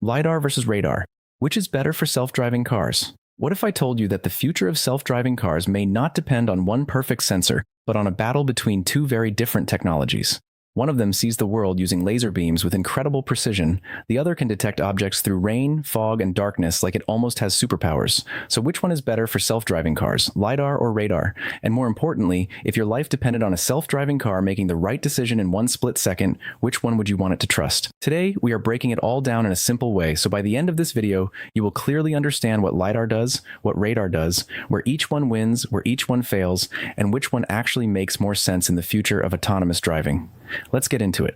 LiDAR versus radar. Which is better for self-driving cars? What if I told you that the future of self-driving cars may not depend on one perfect sensor, but on a battle between two very different technologies? One of them sees the world using laser beams with incredible precision. The other can detect objects through rain, fog, and darkness like it almost has superpowers. So which one is better for self-driving cars, LiDAR or radar? And more importantly, if your life depended on a self-driving car making the right decision in one split second, which one would you want it to trust? Today, we are breaking it all down in a simple way, so by the end of this video, you will clearly understand what LiDAR does, what radar does, where each one wins, where each one fails, and which one actually makes more sense in the future of autonomous driving. Let's get into it.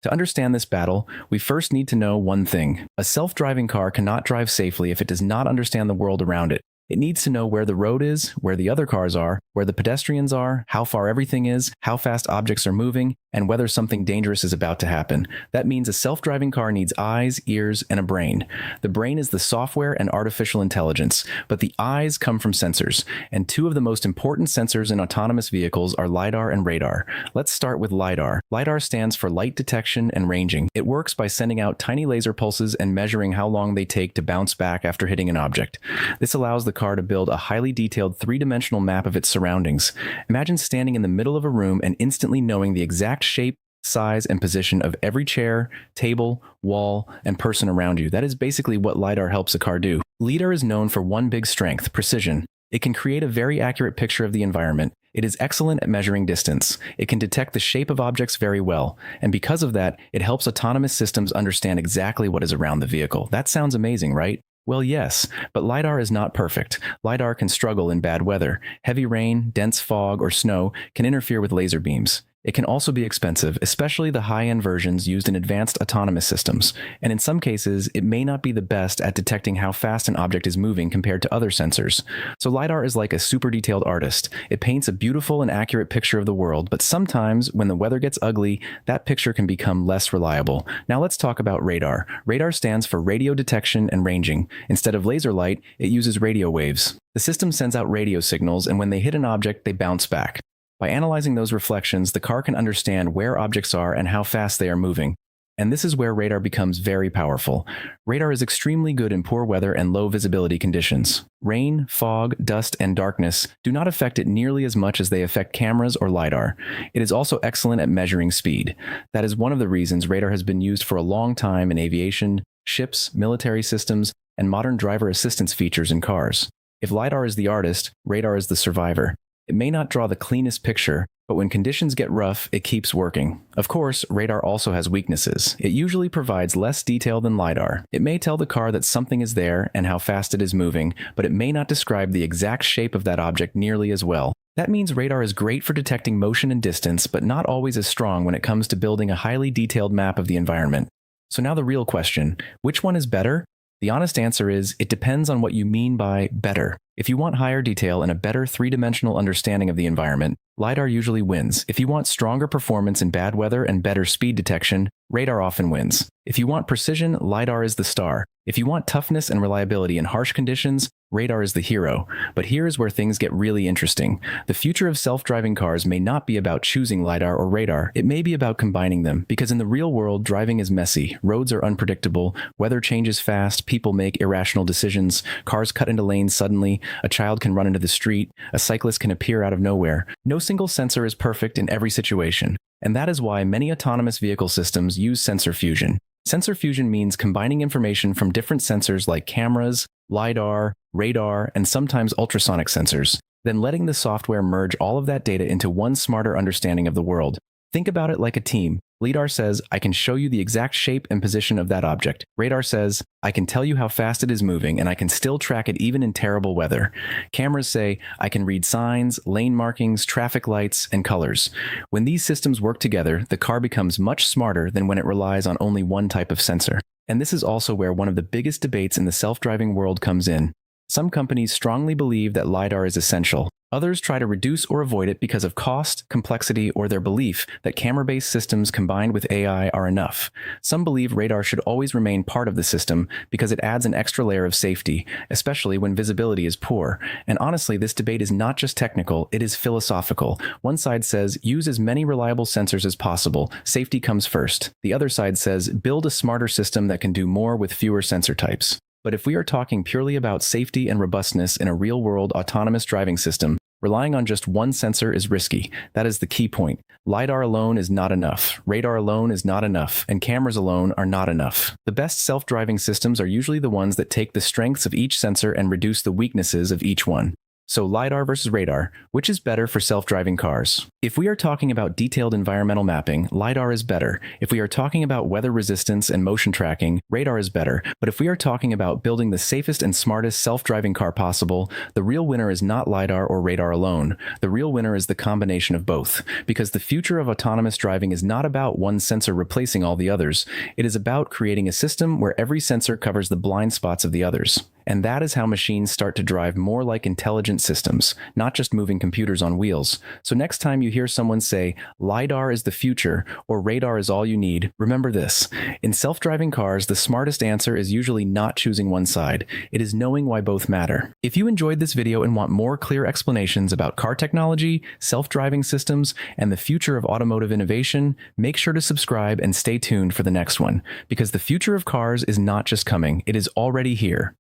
To understand this battle, we first need to know one thing. A self-driving car cannot drive safely if it does not understand the world around it. It needs to know where the road is, where the other cars are, where the pedestrians are, how far everything is, how fast objects are moving, and whether something dangerous is about to happen. That means a self-driving car needs eyes, ears, and a brain. The brain is the software and artificial intelligence, but the eyes come from sensors, and two of the most important sensors in autonomous vehicles are LiDAR and radar. Let's start with LiDAR. LiDAR stands for light detection and ranging. It works by sending out tiny laser pulses and measuring how long they take to bounce back after hitting an object. This allows the car to build a highly detailed three-dimensional map of its surroundings. Imagine standing in the middle of a room and instantly knowing the exact shape, size, and position of every chair, table, wall, and person around you. That is basically what LiDAR helps a car do. LiDAR is known for one big strength: precision. It can create a very accurate picture of the environment. It is excellent at measuring distance. It can detect the shape of objects very well, and because of that, it helps autonomous systems understand exactly what is around the vehicle. That sounds amazing, right? Well, yes, but LiDAR is not perfect. LiDAR can struggle in bad weather. Heavy rain, dense fog, or snow can interfere with laser beams. It can also be expensive, especially the high-end versions used in advanced autonomous systems. And in some cases, it may not be the best at detecting how fast an object is moving compared to other sensors. So LiDAR is like a super detailed artist. It paints a beautiful and accurate picture of the world, but sometimes, when the weather gets ugly, that picture can become less reliable. Now let's talk about radar. Radar stands for radio detection and ranging. Instead of laser light, it uses radio waves. The system sends out radio signals, and when they hit an object, they bounce back. By analyzing those reflections, the car can understand where objects are and how fast they are moving. And this is where radar becomes very powerful. Radar is extremely good in poor weather and low visibility conditions. Rain, fog, dust, and darkness do not affect it nearly as much as they affect cameras or LiDAR. It is also excellent at measuring speed. That is one of the reasons radar has been used for a long time in aviation, ships, military systems, and modern driver assistance features in cars. If LiDAR is the artist, radar is the survivor. It may not draw the cleanest picture, but when conditions get rough, it keeps working. Of course, radar also has weaknesses. It usually provides less detail than LiDAR. It may tell the car that something is there and how fast it is moving, but it may not describe the exact shape of that object nearly as well. That means radar is great for detecting motion and distance, but not always as strong when it comes to building a highly detailed map of the environment. So now the real question: which one is better? The honest answer is, it depends on what you mean by better. If you want higher detail and a better three-dimensional understanding of the environment, LiDAR usually wins. If you want stronger performance in bad weather and better speed detection, radar often wins. If you want precision, LiDAR is the star. If you want toughness and reliability in harsh conditions, radar is the hero. But here is where things get really interesting. The future of self-driving cars may not be about choosing LiDAR or radar. It may be about combining them, because in the real world, driving is messy. Roads are unpredictable, weather changes fast, people make irrational decisions, cars cut into lanes suddenly, a child can run into the street, a cyclist can appear out of nowhere. No single sensor is perfect in every situation. And that is why many autonomous vehicle systems use sensor fusion. Sensor fusion means combining information from different sensors like cameras, LiDAR, radar, and sometimes ultrasonic sensors, then letting the software merge all of that data into one smarter understanding of the world. Think about it like a team. LiDAR says, I can show you the exact shape and position of that object. Radar says, I can tell you how fast it is moving, and I can still track it even in terrible weather. Cameras say, I can read signs, lane markings, traffic lights, and colors. When these systems work together, the car becomes much smarter than when it relies on only one type of sensor. And this is also where one of the biggest debates in the self-driving world comes in. Some companies strongly believe that LiDAR is essential. Others try to reduce or avoid it because of cost, complexity, or their belief that camera-based systems combined with AI are enough. Some believe radar should always remain part of the system because it adds an extra layer of safety, especially when visibility is poor. And honestly, this debate is not just technical, it is philosophical. One side says, use as many reliable sensors as possible, safety comes first. The other side says, build a smarter system that can do more with fewer sensor types. But if we are talking purely about safety and robustness in a real-world autonomous driving system, relying on just one sensor is risky. That is the key point. LiDAR alone is not enough, radar alone is not enough, and cameras alone are not enough. The best self-driving systems are usually the ones that take the strengths of each sensor and reduce the weaknesses of each one. So LiDAR versus radar, which is better for self-driving cars? If we are talking about detailed environmental mapping, LiDAR is better. If we are talking about weather resistance and motion tracking, radar is better. But if we are talking about building the safest and smartest self-driving car possible, the real winner is not LiDAR or radar alone. The real winner is the combination of both. Because the future of autonomous driving is not about one sensor replacing all the others. It is about creating a system where every sensor covers the blind spots of the others. And that is how machines start to drive more like intelligent systems, not just moving computers on wheels. So next time you hear someone say, LiDAR is the future, or radar is all you need, remember this. In self-driving cars, the smartest answer is usually not choosing one side. It is knowing why both matter. If you enjoyed this video and want more clear explanations about car technology, self-driving systems, and the future of automotive innovation, make sure to subscribe and stay tuned for the next one. Because the future of cars is not just coming, it is already here.